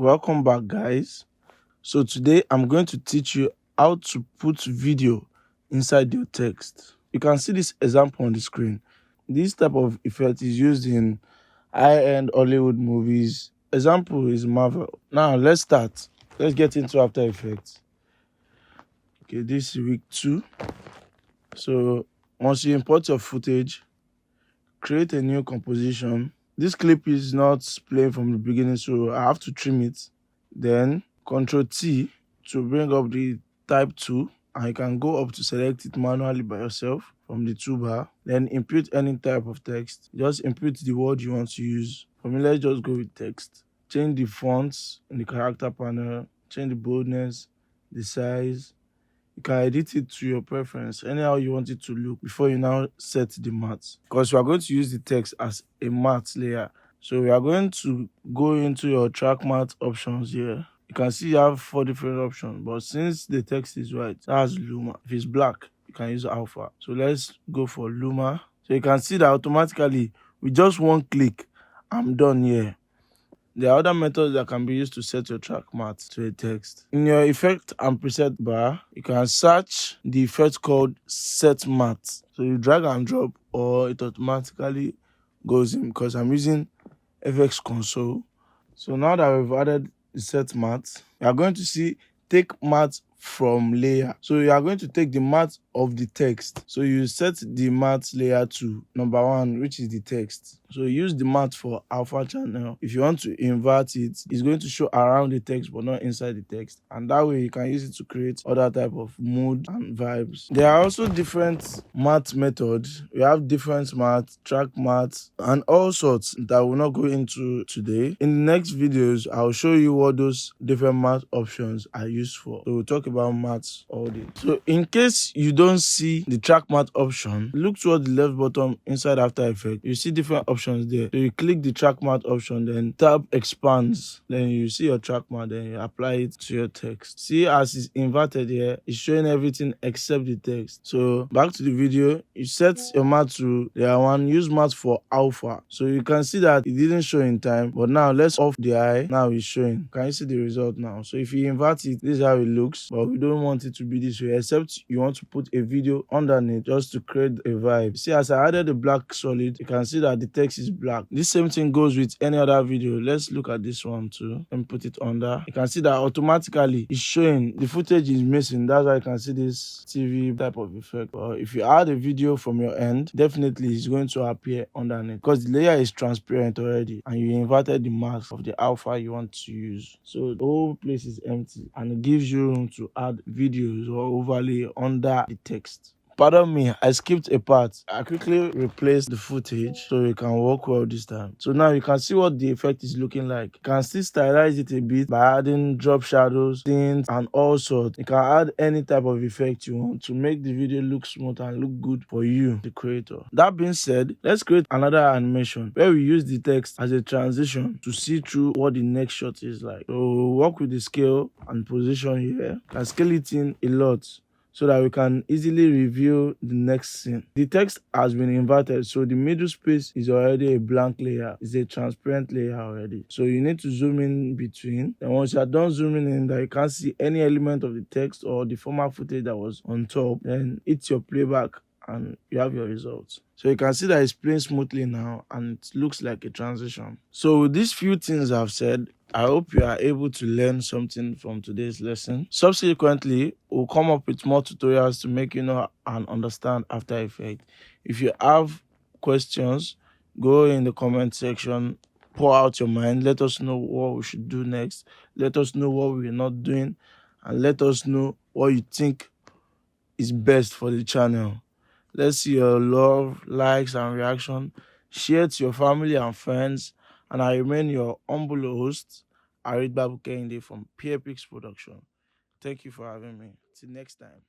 Welcome back, guys. So today I'm going to teach you how to put video inside your text. You can see this example on the screen. This type of effect is used in high-end Hollywood movies. Example is Marvel. Now let's start. Let's get into After Effects. Okay, this is week 2. So once you import your footage, create a new composition. This clip is not playing from the beginning, so I have to trim it. Then Ctrl T to bring up the type 2, and you can go up to select it manually by yourself from the toolbar. Then input any type of text. Just input the word you want to use. For me, let's just go with text. Change the fonts in the character panel, change the boldness, the size. You can edit it to your preference, anyhow you want it to look before you now set the matte. Because we are going to use the text as a matte layer. So we are going to go into your track matte options here. You can see you have 4 different options, but since the text is white, that's Luma. If it's black, you can use Alpha. So let's go for Luma. So you can see that automatically, with just one click, I'm done here. There are other methods that can be used to set your track matte to a text. In your effect and preset bar, you can search the effect called set matte. So you drag and drop, or it automatically goes in, because I'm using FX console. So now that we've added the set matte, you are going to see take matte from layer. So you are going to take the matte of the text. So you set the matte layer to number 1, which is the text. So use the matte for alpha channel. If you want to invert it, it's going to show around the text but not inside the text. And that way you can use it to create other type of mood and vibes. There are also different matte methods. We have different matte, track matte, and all sorts that we'll not go into today. In the next videos, I'll show you what those different matte options are used for. So we'll talk about matte all day. So in case you don't see the track matte option, look toward the left bottom inside After Effects. You see different options there. So you click the track matte option, then tab expands, then you see your track matte, then you apply it to your text. See, as it's inverted here, it's showing everything except the text. So back to the video, you set your matte to layer 1, use matte for alpha. So you can see that it didn't show in time, but now let's off the eye. Now it's showing. Can you see the result now? So if you invert it, this is how it looks, but we don't want it to be this way, except you want to put a video underneath just to create a vibe. See, as I added the black solid, you can see that the text is black. This same thing goes with any other video. Let's look at this one too and put it under. You can see that automatically it's showing the footage is missing. That's why you can see this TV type of effect. But if you add a video from your end, definitely it's going to appear underneath, because the layer is transparent already and you inverted the mask of the alpha you want to use. So the whole place is empty and it gives you room to add videos or overlay under the text. Pardon me, I skipped a part. I quickly replaced the footage so it can work well this time. So now you can see what the effect is looking like. You can still stylize it a bit by adding drop shadows, tints, and all sorts. You can add any type of effect you want to make the video look smooth and look good for you, the creator. That being said, let's create another animation where we use the text as a transition to see through what the next shot is like. So we'll work with the scale and position here. You can scale it in a lot so that we can easily review the next scene. The text has been inverted, so the middle space is already a blank layer. It's a transparent layer already. So you need to zoom in between. And once you are done zooming in, that you can't see any element of the text or the former footage that was on top, then hit your playback and you have your results. So you can see that it's playing smoothly now and it looks like a transition. So with these few things I've said, I hope you are able to learn something from today's lesson. Subsequently, we'll come up with more tutorials to make you know and understand After Effects. If you have questions, go in the comment section, pour out your mind, let us know what we should do next, let us know what we're not doing, and let us know what you think is best for the channel. Let's see your love, likes, and reaction. Share to your family and friends. And I remain your humble host, Arid Babu Kende from Pairpics Production. Thank you for having me. Till next time.